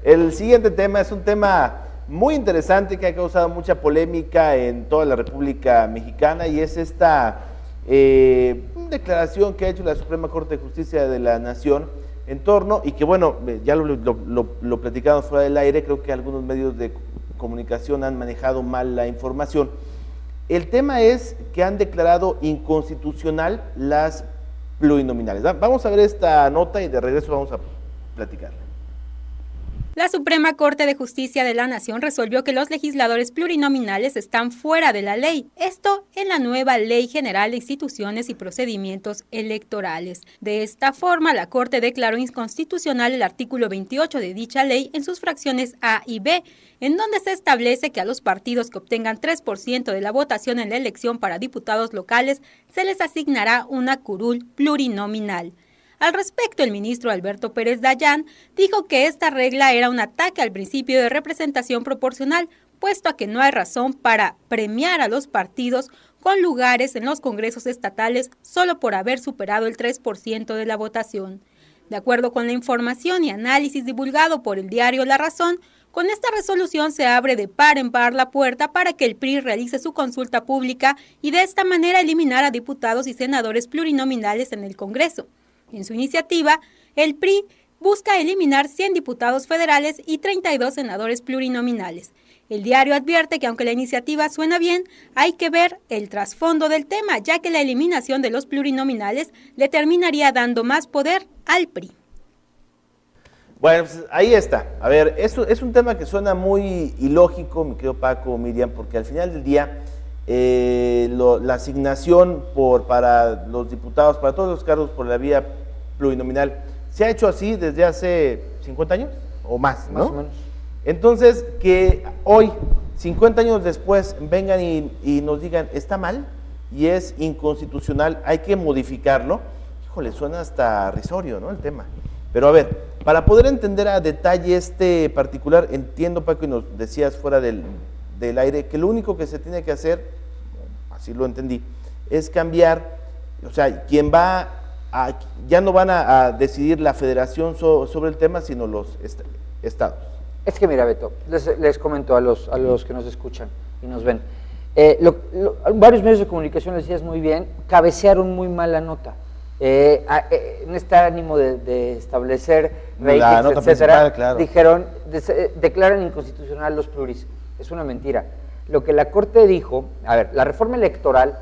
el siguiente tema es un tema muy interesante que ha causado mucha polémica en toda la República Mexicana y es esta declaración que ha hecho la Suprema Corte de Justicia de la Nación en torno, y que bueno, ya lo platicamos fuera del aire, creo que algunos medios de comunicación han manejado mal la información. El tema es que han declarado inconstitucional las plurinominales. Vamos a ver esta nota y de regreso vamos a platicar. La Suprema Corte de Justicia de la Nación resolvió que los legisladores plurinominales están fuera de la ley, esto en la nueva Ley General de Instituciones y Procedimientos Electorales. De esta forma, la Corte declaró inconstitucional el artículo 28 de dicha ley en sus fracciones A y B, en donde se establece que a los partidos que obtengan 3% de la votación en la elección para diputados locales se les asignará una curul plurinominal. Al respecto, el ministro Alberto Pérez Dayán dijo que esta regla era un ataque al principio de representación proporcional, puesto a que no hay razón para premiar a los partidos con lugares en los congresos estatales solo por haber superado el 3% de la votación. De acuerdo con la información y análisis divulgado por el diario La Razón, con esta resolución se abre de par en par la puerta para que el PRI realice su consulta pública y de esta manera eliminar a diputados y senadores plurinominales en el Congreso. En su iniciativa, el PRI busca eliminar 100 diputados federales y 32 senadores plurinominales. El diario advierte que aunque la iniciativa suena bien, hay que ver el trasfondo del tema, ya que la eliminación de los plurinominales le terminaría dando más poder al PRI. Bueno, pues ahí está. A ver, eso es un tema que suena muy ilógico, mi querido Paco, Miriam, porque al final del día la asignación para los diputados, para todos los cargos por la vía plurinominal, se ha hecho así desde hace 50 años o más, ¿no? Más o menos. Entonces, que hoy, 50 años después, vengan y nos digan, está mal y es inconstitucional, hay que modificarlo, híjole, suena hasta risorio, ¿no? El tema. Pero a ver, para poder entender a detalle este particular, entiendo, Paco, y nos decías fuera del aire, que lo único que se tiene que hacer, así lo entendí, es cambiar, o sea, ya no van a decidir la federación sobre el tema, sino los estados. Es que mira, Beto, les comento a los que nos escuchan y nos ven. Varios medios de comunicación, les decías muy bien, cabecearon muy mal la nota. En este ánimo de establecer ratings, etcétera, claro, dijeron, declaran inconstitucional los pluris. Es una mentira. Lo que la Corte dijo, a ver, la reforma electoral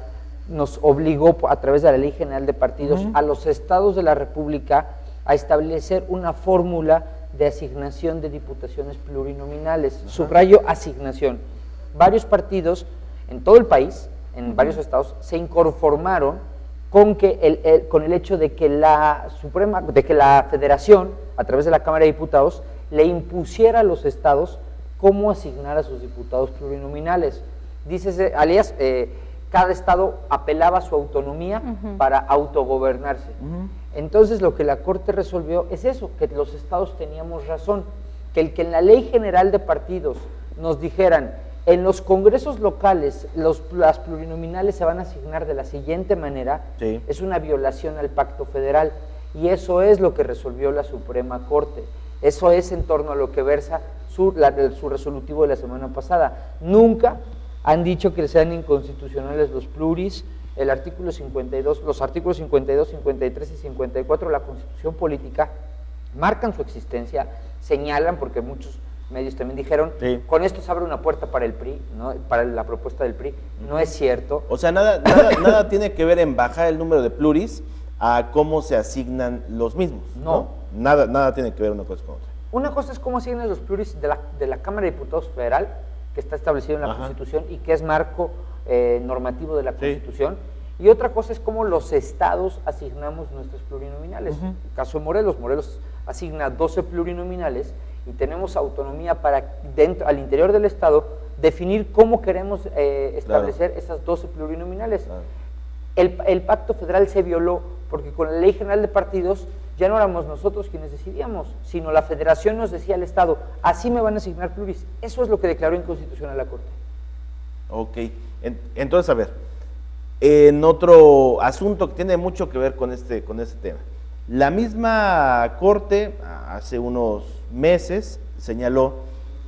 nos obligó a través de la Ley General de Partidos a los estados de la República a establecer una fórmula de asignación de diputaciones plurinominales. Subrayo asignación. Varios partidos en todo el país, en varios estados, se inconformaron con el hecho de que la Federación, a través de la Cámara de Diputados, le impusiera a los estados cómo asignar a sus diputados plurinominales. Dícese, alias, cada estado apelaba a su autonomía para autogobernarse. Entonces lo que la Corte resolvió es eso, que los estados teníamos razón, que en la Ley General de Partidos nos dijeran, en los congresos locales las plurinominales se van a asignar de la siguiente manera, sí, es una violación al pacto federal, y eso es lo que resolvió la Suprema Corte. Eso es en torno a lo que versa su resolutivo de la semana pasada. Nunca han dicho que sean inconstitucionales los pluris. El artículo 52, los artículos 52, 53 y 54 de la Constitución Política marcan su existencia, señalan, porque muchos medios también dijeron, sí, con esto se abre una puerta para el PRI, ¿no? Para la propuesta del PRI. No es cierto. O sea, nada tiene que ver en bajar el número de pluris a cómo se asignan los mismos, ¿no? Nada tiene que ver una cosa con otra. Una cosa es cómo asignan los pluris de la Cámara de Diputados Federal, que está establecido en la Constitución y que es marco normativo de la Constitución, y otra cosa es cómo los estados asignamos nuestros plurinominales. En el caso de Morelos asigna 12 plurinominales y tenemos autonomía para, al interior del estado, definir cómo queremos establecer esas 12 plurinominales. El pacto federal se violó porque con la Ley General de Partidos ya no éramos nosotros quienes decidíamos, sino la federación nos decía al estado, así me van a asignar pluris. Eso es lo que declaró inconstitucional la Corte. Ok, entonces a ver, en otro asunto que tiene mucho que ver con este tema, la misma Corte hace unos meses señaló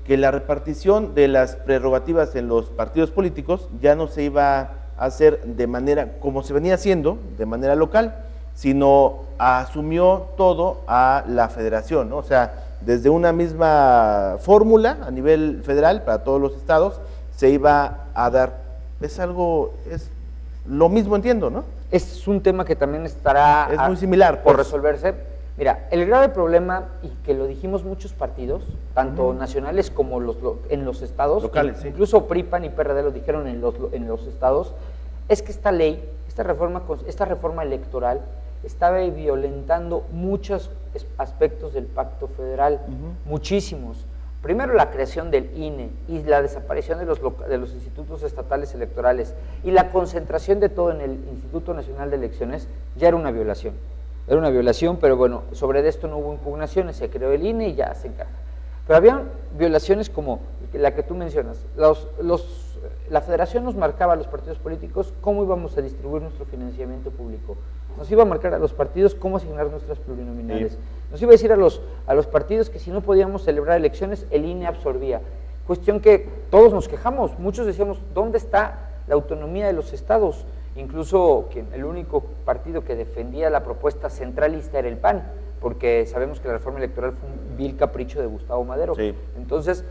que la repartición de las prerrogativas en los partidos políticos ya no se iba a hacer de manera como se venía haciendo, de manera local, sino asumió todo a la federación, ¿no? O sea, desde una misma fórmula a nivel federal para todos los estados se iba a dar. Es lo mismo, entiendo, ¿no? Es un tema que también estará es muy similar por resolverse. Mira, el grave problema, y que lo dijimos muchos partidos, tanto nacionales como en los estados, locales, incluso PRI, PAN y PRD lo dijeron en los estados, es que esta ley, esta reforma electoral, estaba violentando muchos aspectos del pacto federal, muchísimos. Primero, la creación del INE y la desaparición de los institutos estatales electorales y la concentración de todo en el Instituto Nacional de Elecciones ya era una violación. Era una violación, pero bueno, sobre esto no hubo impugnaciones, se creó el INE y ya se encarga. Pero había violaciones como la que tú mencionas. La federación nos marcaba a los partidos políticos cómo íbamos a distribuir nuestro financiamiento público. Nos iba a marcar a los partidos cómo asignar nuestras plurinominales. Sí. Nos iba a decir a los partidos que si no podíamos celebrar elecciones, el INE absorbía. Cuestión que todos nos quejamos, muchos decíamos, ¿dónde está la autonomía de los estados? Incluso el único partido que defendía la propuesta centralista era el PAN, porque sabemos que la reforma electoral fue un vil capricho de Gustavo Madero. Sí. Entonces,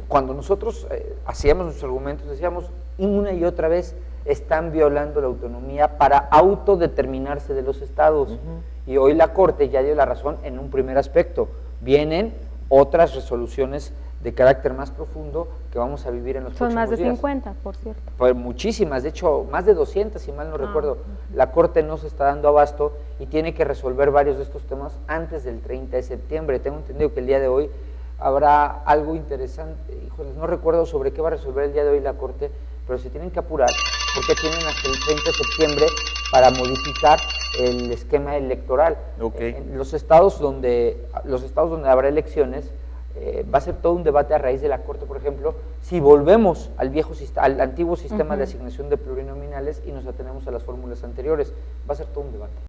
cuando nosotros hacíamos nuestros argumentos, decíamos una y otra vez, están violando la autonomía para autodeterminarse de los estados. Y hoy la Corte ya dio la razón en un primer aspecto. Vienen otras resoluciones de carácter más profundo que vamos a vivir en los próximos días. Son más de 50, por cierto. Pues muchísimas, de hecho, más de 200, si mal no recuerdo. La Corte no se está dando abasto y tiene que resolver varios de estos temas antes del 30 de septiembre. Tengo entendido que el día de hoy habrá algo interesante, híjoles, no recuerdo sobre qué va a resolver el día de hoy la Corte, pero se tienen que apurar porque tienen hasta el 30 de septiembre para modificar el esquema electoral. En los estados donde habrá elecciones, va a ser todo un debate a raíz de la Corte, por ejemplo, si volvemos al antiguo sistema de asignación de plurinominales y nos atenemos a las fórmulas anteriores, va a ser todo un debate.